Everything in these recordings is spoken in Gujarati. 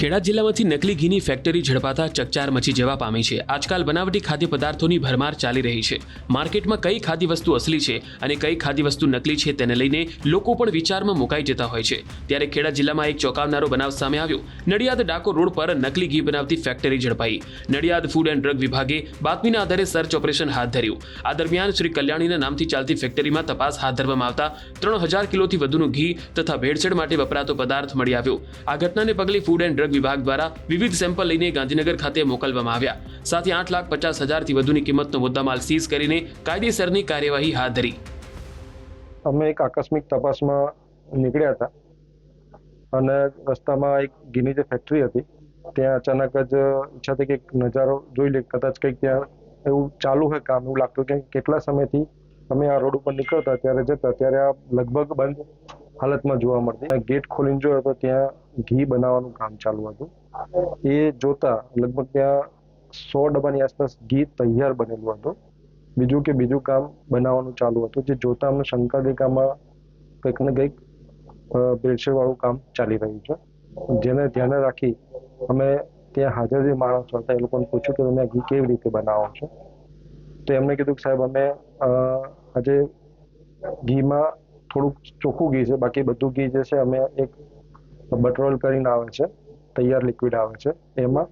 ખેડા જિલ્લામાંથી નકલી ઘીની ફેક્ટરી ઝડપાતા ચકચાર મચી જવા પામી છે। આજકાલ બનાવટી ખાદ્ય પદાર્થોની ભરમાર ચાલી રહી છે। માર્કેટમાં કઈ ખાદ્ય વસ્તુ અસલી છે અને કઈ ખાદ્ય વસ્તુ નકલી છે તેને લઈને લોકો પણ વિચારમાં મુકાઈ જતા હોય છે। ત્યારે ખેડા જિલ્લામાં એક ચોંકાવનારો બનાવ સામે આવ્યો। નડિયાદ ડાકોર રોડ પર નકલી ઘી બનાવતી ફેક્ટરી ઝડપાઈ। નડિયાદ ફૂડ એન્ડ ડ્રગ વિભાગે બાતમીના આધારે સર્ચ ઓપરેશન હાથ ધર્યું। આ દરમિયાન શ્રી કલ્યાણીના નામથી ચાલતી ફેક્ટરીમાં તપાસ હાથ ધરવામાં આવતા 3000 કિલોથી વધુનું ઘી તથા ભેળસેળ માટે વપરાતો પદાર્થ મળી આવ્યો। આ ઘટનાને પગલે ફૂડ એન્ડ ડ્રગ વિભાગ દ્વારા વિવિધ સેમ્પલ લઈને ગાંધીનગર ખાતે મોકલવામાં આવ્યા। સાથે 8,50,000થી વધુની કિંમતનો મુદ્દામાલ સીઝ કરીને કાયદેસરની કાર્યવાહી હાથ ધરી। અમે એક આકસ્મિક તપાસમાં નીકળ્યા હતા અને રસ્તામાં એક ઘીની જે ફેક્ટરી હતી ત્યાં અચાનક જ ઈચ્છા થઈ કે એક નજારો જોઈ લે, કદાચ કંઈક ત્યાં એવું ચાલુ હોય કામ, એવું લાગતું કે કેટલા સમયથી અમે આ રોડ ઉપર નીકળતા ત્યારે જતા ત્યારે આ લગભગ બંધ હાલતમાં જોવા મળતી। ગેટ ખોલીને જોયો તો ત્યાં ઘી બનાવવાનું કામ ચાલુ હતું। એ જોતા લગભગ ત્યાં 100 ડબ્બાની આસપાસ ઘી તૈયાર બનેલું હતું। બીજું કામ બનાવવાનું ચાલુ હતું, જે જોતા અમને શંકા ગઈ કે આમાં કંઈક ને કંઈક ભેળસેળ વાળું કામ ચાલી રહ્યું છે। જેને ધ્યાને રાખી અમે ત્યાં હાજર જે માણસો હતા એ લોકોને પૂછ્યું કે તમે આ ઘી કેવી રીતે બનાવો છો? તો એમણે કીધું કે સાહેબ અમે આજે ઘીમાં થોડુંક ચોખ્ખું ઘી છે, બાકી બધું ઘી જે છે અમે એક બટર કરીને આવે છે, તૈયાર લિક્વિડ આવે છે, એમાં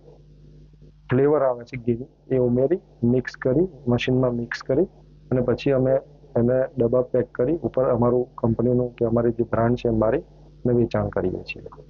ફ્લેવર આવે છે ઘીની, એ ઉમેરી મિક્સ કરી મશીનમાં મિક્સ કરી અને પછી અમે એને ડબ્બા પેક કરી ઉપર અમારું કંપનીનું કે અમારી જે બ્રાન્ડ છે મારી ને વેચાણ કરીએ છીએ।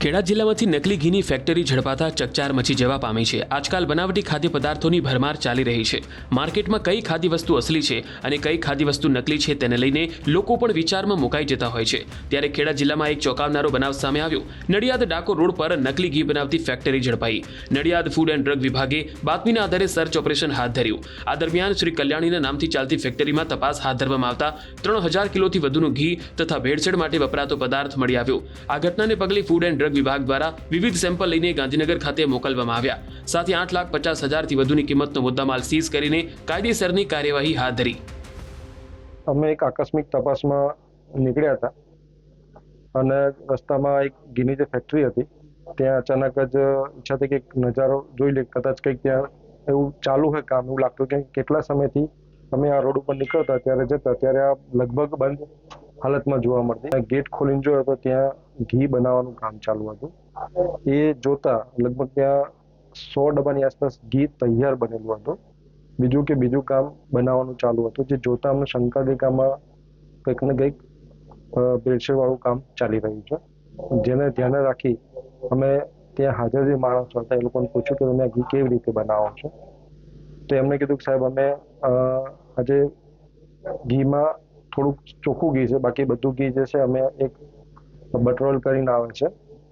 ખેડા જિલ્લામાંથી નકલી ઘીની ફેક્ટરી ઝડપાતા ચકચાર મચી જવા પામી છે। આજકાલ બનાવટી ખાદ્ય પદાર્થોની ભરમાર ચાલી રહી છે। માર્કેટમાં કઈ ખાદ્ય વસ્તુ અસલી છે અને કઈ ખાદ્ય વસ્તુ નકલી છે તેને લઈને લોકો પણ વિચારમાં મુકાઈ જતા હોય છે। ત્યારે ખેડા જિલ્લામાં એક ચોંકાવનારો બનાવ સામે આવ્યો। નડિયાદ ડાકોર રોડ પર નકલી ઘી બનાવતી ફેક્ટરી ઝડપાઈ। નડિયાદ ફૂડ એન્ડ ડ્રગ વિભાગે બાતમીના આધારે સર્ચ ઓપરેશન હાથ ધર્યું। આ દરમિયાન શ્રી કલ્યાણીના નામથી ચાલતી ફેક્ટરીમાં તપાસ હાથ ધરવામાં આવતા 3000 કિલોથી વધુનું ઘી તથા ભેળસેળ માટે વપરાતો પદાર્થ મળી આવ્યો। આ ઘટનાને પગલે ફૂડ એન્ડ ડ્રગ વિભાગ દ્વારા વિવિધ સેમ્પલ લઈને ગાંધીનગર ખાતે મોકલવામાં આવ્યા। સાથે 8,50,000થી વધુની કિંમતનો મુદ્દામાલ સીઝ કરીને કાયદેસરની કાર્યવાહી હાથ ધરી। અમે એક આકસ્મિક તપાસમાં નીકળ્યા હતા અને રસ્તામાં એક ઘીની જે ફેક્ટરી હતી ત્યાં અચાનક જ ઈચ્છા થઈ કે એક નજારો જોઈ લે, કદાચ કંઈક ત્યાં એવું ચાલુ હોય કામ, એવું લાગતું કે કેટલા સમયથી અમે આ રોડ ઉપર નીકળતા ત્યારે જતા ત્યારે આ લગભગ બંધ હાલતમાં જોવા મળતી। ગેટ ખોલીને જોયો તો ત્યાં ઘી બનાવવાનું કામ ચાલુ હતું। એ જોતા લગભગ ત્યાં 100 ડબ્બાની આસપાસ ઘી તૈયાર બનેલું હતું। બીજું કામ બનાવવાનું ચાલુ હતું, જે જોતા અમને શંકા ગઈ કે આમાં કંઈક ને કંઈક ભેળસેળ વાળું કામ ચાલી રહ્યું છે। જેને ધ્યાને રાખી અમે ત્યાં હાજર જે માણસો હતા એ લોકોને પૂછ્યું કે તમે આ ઘી કેવી રીતે બનાવો છો? તો એમણે કીધું કે સાહેબ અમે આજે ઘીમાં થોડુંક ચોખ્ખું ઘી છે, બાકી બધું ઘી જે છે અમે એક બટર કરીને આવે છે,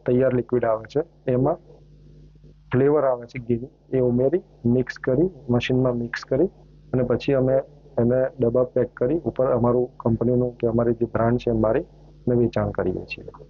તૈયાર લિક્વિડ આવે છે, એમાં ફ્લેવર આવે છે ઘીની, એ ઉમેરી મિક્સ કરી મશીનમાં મિક્સ કરી અને પછી અમે એને ડબ્બા પેક કરી ઉપર અમારું કંપનીનું કે અમારી જે બ્રાન્ડ છે મારી ને વેચાણ કરીએ છીએ।